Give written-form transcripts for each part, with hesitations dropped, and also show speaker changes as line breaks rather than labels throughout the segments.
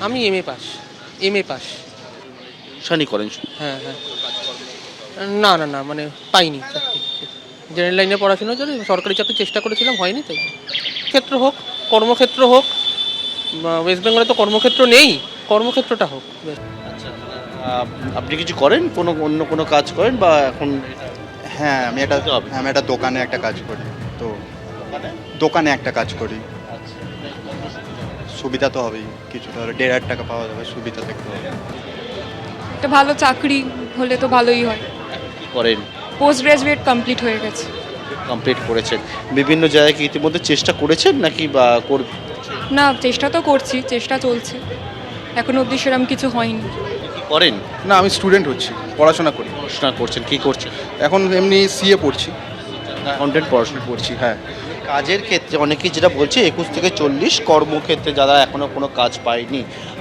আমি MA pass.
Shani করেন?
হ্যাঁ হ্যাঁ। না না না, মানে পাইনি চাকরি। জেনারেল লাইনে পড়াশোনার জন্য সরকারি চাকরি চেষ্টা করেছিলাম, হয়নি। তাই ক্ষেত্র হোক, কর্মক্ষেত্র হোক, ওয়েস্ট বেঙ্গলে তো কর্মক্ষেত্র নেই, কর্মক্ষেত্রটা হোক।
আপনি কিছু করেন, অন্য কোনো কাজ করেন বা এখন?
আমি একটা দোকানে একটা কাজ করি। তো দোকানে একটা কাজ করি, সুবিধা তো হবেই, কিছুটা 1,500 টাকা পাওয়া যাবে, সুবিধা দেখতে হবে।
একটা ভালো চাকরি হলে তো ভালোই হয়।
কি করেন?
পোস্ট গ্রাজুয়েট কমপ্লিট হয়ে গেছে।
কমপ্লিট করেছেন। বিভিন্ন জায়গায় কি ইতিমধ্যে চেষ্টা করেছেন নাকি বা
না, চেষ্টা তো করছি, চেষ্টা চলছে, এখনো অবধি সেরকম কিছু হয়নি।
কি করেন?
না, আমি স্টুডেন্ট হচ্ছি, পড়াশোনা করি।
পড়াশোনা করছেন, কি করছেন?
এখন এমনি সিএ পড়ছি।
কন্টেন্ট পড়াশোনা
পড়ছি, হ্যাঁ।
কাজের ক্ষেত্রে অনেকেই যেটা বলছে 21 থেকে 40, কর্মক্ষেত্রে যারা এখনো কোনো কাজ পায়নি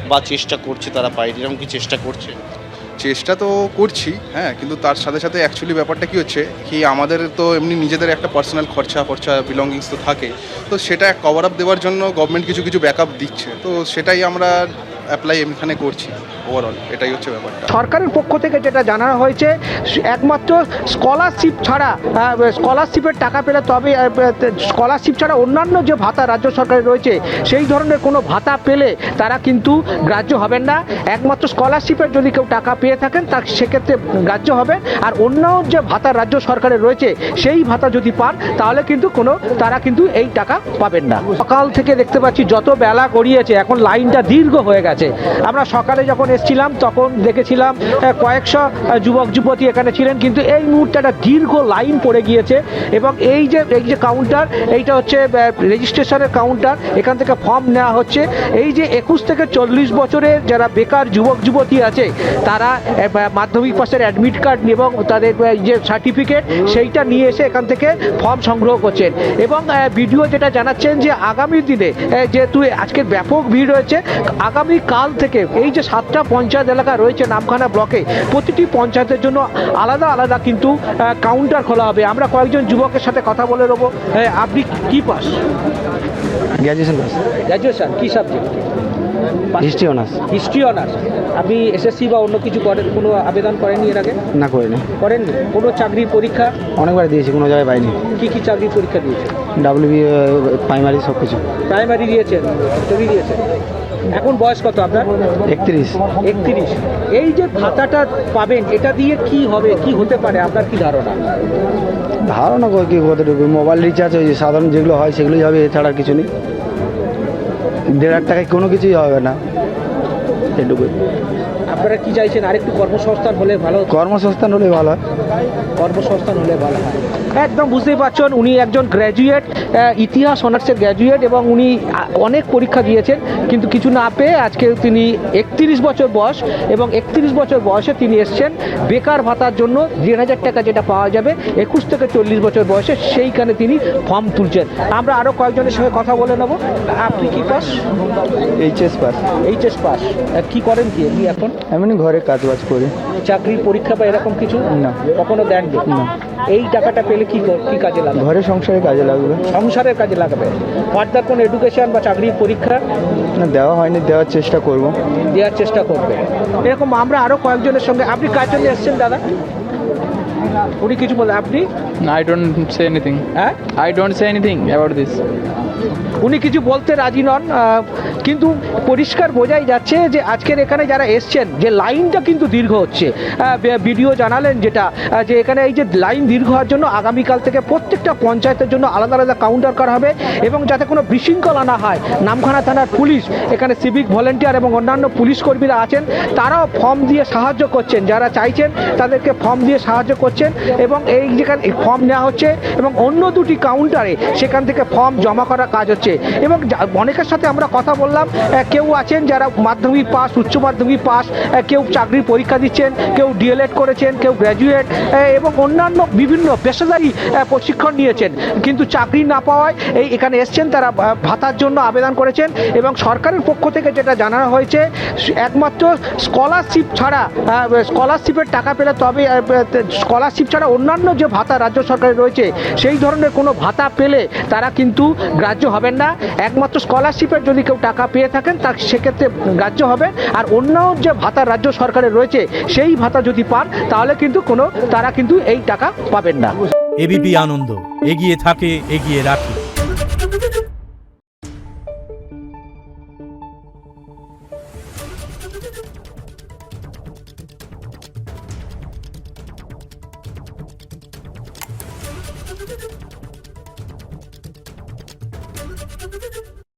বা চেষ্টা করছে তারা পায়নি, এরকম কি চেষ্টা করছে?
চেষ্টা তো করছি, হ্যাঁ, কিন্তু তার সাথে সাথে অ্যাকচুয়ালি ব্যাপারটা কি হচ্ছে কি, আমাদের তো এমনি নিজেদের একটা পার্সোনাল খরচা বিলঙ্গিংস তো থাকে। তো সেটা কভার আপ দেওয়ার জন্য গভর্নমেন্ট কিছু কিছু ব্যাকআপ দিচ্ছে, তো সেটাই আমরা অ্যাপ্লাই এখানে করছি। ওভারঅল এটাই হচ্ছে ব্যাপারটা।
সরকারের পক্ষ থেকে যেটা জানানো হয়েছে, একমাত্র স্কলারশিপ ছাড়া, স্কলারশিপের টাকা পেলে তবে, স্কলারশিপ ছাড়া অন্যান্য যে ভাতা রাজ্য সরকারের রয়েছে সেই ধরনের কোনো ভাতা পেলে তারা কিন্তু গ্রাহ্য হবেন না। একমাত্র স্কলারশিপের যদি কেউ টাকা পেয়ে থাকেন তার সেক্ষেত্রে গ্রাহ্য হবে, আর অন্য যে ভাতা রাজ্য সরকারের রয়েছে সেই ভাতা যদি পান তাহলে কিন্তু তারা কিন্তু এই টাকা পাবেন না। সকাল থেকে দেখতে পাচ্ছি যত বেলা গড়িয়েছে এখন লাইনটা দীর্ঘ হয়ে গেছে। আমরা সকালে যখন এসেছিলাম তখন দেখেছিলাম কয়েকশো যুবক যুবতী এখানে ছিলেন, কিন্তু এই মুহূর্তে একটা দীর্ঘ লাইন পড়ে গিয়েছে। এবং এই যে কাউন্টার, এইটা হচ্ছে রেজিস্ট্রেশনের কাউন্টার, এখান থেকে ফর্ম নেওয়া হচ্ছে। এই যে 21 থেকে 40 বছরের যারা বেকার যুবক যুবতী আছে তারা মাধ্যমিক পাশের অ্যাডমিট কার্ড এবং তাদের যে সার্টিফিকেট সেইটা নিয়ে এসে এখান থেকে ফর্ম সংগ্রহ করছেন। এবং ভিডিও যেটা জানাচ্ছেন যে আগামী দিনে, যেহেতু আজকের ব্যাপক ভিড় রয়েছে, আগামী কাল থেকে এই যে 7টা পঞ্চায়েত এলাকা রয়েছে নামখানা ব্লকে, প্রতিটি পঞ্চায়েতের জন্য আলাদা আলাদা কিন্তু কাউন্টার খোলা হবে। আমরা কয়েকজন যুবকের সাথে কথা বলে নেবো। আপনি কি পাস?
Graduation pass.
গ্র্যাজুয়েশন কি subject?
History honours.
History honours. আপনি এসএসসি বা অন্য কিছু করেন, কোনো আবেদন করেননি এর আগে?
না, করিনি।
করেননি? কোনো চাকরির পরীক্ষা?
অনেকবার দিয়েছি, কোনো জায়গায় পাইনি।
কি চাকরির পরীক্ষা দিয়েছেন?
ডাব্লিউবি, প্রাইমারি সব কিছু।
প্রাইমারি দিয়েছেন, চাকরি দিয়েছেন। এখন বয়স কত আপনার?
31।
31। এই যে ভাতাটা পাবেন, এটা দিয়ে কি হবে, কি হতে পারে, আপনার কি ধারণা?
ধারণা কি কতটুকু, মোবাইল রিচার্জ, ওই যে সাধারণ যেগুলো হয় সেগুলোই হবে, এছাড়া কিছু নেই। 1,500 টাকায় কোনো কিছুই হবে না, এটুকুই।
আপনারা কি চাইছেন, আরেকটু কর্মসংস্থান হলে ভালো?
কর্মসংস্থান হলে ভালো হয়।
কর্মসংস্থান হলে ভালো হয়। একদম বুঝতেই পারছেন, উনি একজন গ্র্যাজুয়েট, ইতিহাস অনার্সের গ্র্যাজুয়েট, এবং উনি অনেক পরীক্ষা দিয়েছেন কিন্তু কিছু না পেয়ে আজকে তিনি 31 বছর বয়স, এবং 31 বছর বয়সে তিনি এসছেন বেকার ভাতার জন্য। 1,000 টাকা যেটা পাওয়া যাবে 21 থেকে 40 বছর বয়সে, সেইখানে তিনি ফর্ম তুলছেন। আমরা আরও কয়েকজনের সঙ্গে কথা বলে নেব। আপনি কি pass?
HS pass.
HS pass. কি করেন কি আপনি এখন?
এমনি ঘরে কাজ বাজ করি।
চাকরির পরীক্ষা বা এরকম কিছু
না।
কখনো দেননি?
না।
এই টাকাটা পেলে কি কাজে লাগবে?
ঘরে সংসারে কাজে লাগবে।
সংসারের কাজে লাগাবে। ফার্দার কোনো এডুকেশন বা চাকরির পরীক্ষা?
না, দেওয়া হয়নি, দেওয়ার চেষ্টা করব।
দেওয়ার চেষ্টা করবে। এরকম আমরা আরও কয়েকজনের সঙ্গে। আপনি কার জন্য এসছেন দাদা? উনি কিছু বলে, আপনি?
I don't say anything.
হ্যাঁ,
I don't say anything about this.
উনি কিছু বলতে রাজি নন, কিন্তু পরিষ্কার বোঝাই যাচ্ছে যে আজকের এখানে যারা এসছেন যে লাইনটা কিন্তু দীর্ঘ হচ্ছে। ভিডিও জানালেন যেটা, যে এখানে এই যে লাইন দীর্ঘ হওয়ার জন্য আগামীকাল থেকে প্রত্যেকটা পঞ্চায়েতের জন্য আলাদা আলাদা কাউন্টার করা হবে, এবং যাতে কোনো বিশৃঙ্খলা না হয় নামখানা থানার পুলিশ, এখানে সিভিক ভলেন্টিয়ার এবং অন্যান্য পুলিশ কর্মীরা আছেন, তারাও ফর্ম দিয়ে সাহায্য করছেন। যারা চাইছেন তাদেরকে ফর্ম দিয়ে সাহায্য করছেন, এবং এই যেখানে ফর্ম নেওয়া হচ্ছে এবং অন্য দুটি কাউন্টারে সেখান থেকে ফর্ম জমা করার কাজ হচ্ছে। এবং অনেকের সাথে আমরা কথা বললাম, কেউ আছেন যারা মাধ্যমিক পাস, উচ্চ মাধ্যমিক পাস, কেউ চাকরির পরীক্ষা দিচ্ছেন, কেউ ডিএলএড করেছেন, কেউ গ্র্যাজুয়েট, এবং অন্যান্য বিভিন্ন পেশাদারি প্রশিক্ষণ নিয়েছেন, কিন্তু চাকরি না পাওয়ায় এখানে এসছেন। তারা ভাতার জন্য আবেদন করেছেন, এবং সরকারের পক্ষ থেকে যেটা জানানো হয়েছে, একমাত্র স্কলারশিপ ছাড়া, স্কলারশিপের টাকা পেলে তবে, স্কলারশিপ ছাড়া অন্যান্য যে ভাতা রাজ্য সরকারের রয়েছে সেই ধরনের কোনো ভাতা পেলে তারা কিন্তু গ্রাহ্য গ্রাহ্য হবেন না। একমাত্র স্কলারশিপের যদি কেউ টাকা পেয়ে থাকেন তা সেক্ষেত্রে গ্রাহ্য হবে। আর অন্য যে ভাতা রাজ্য সরকারের রয়েছে সেই ভাতা যদি পান তাহলে কিন্তু তারা কিন্তু এই টাকা পাবেন না।
এবিপি আনন্দ, এগিয়ে থাকে, এগিয়ে রাখে।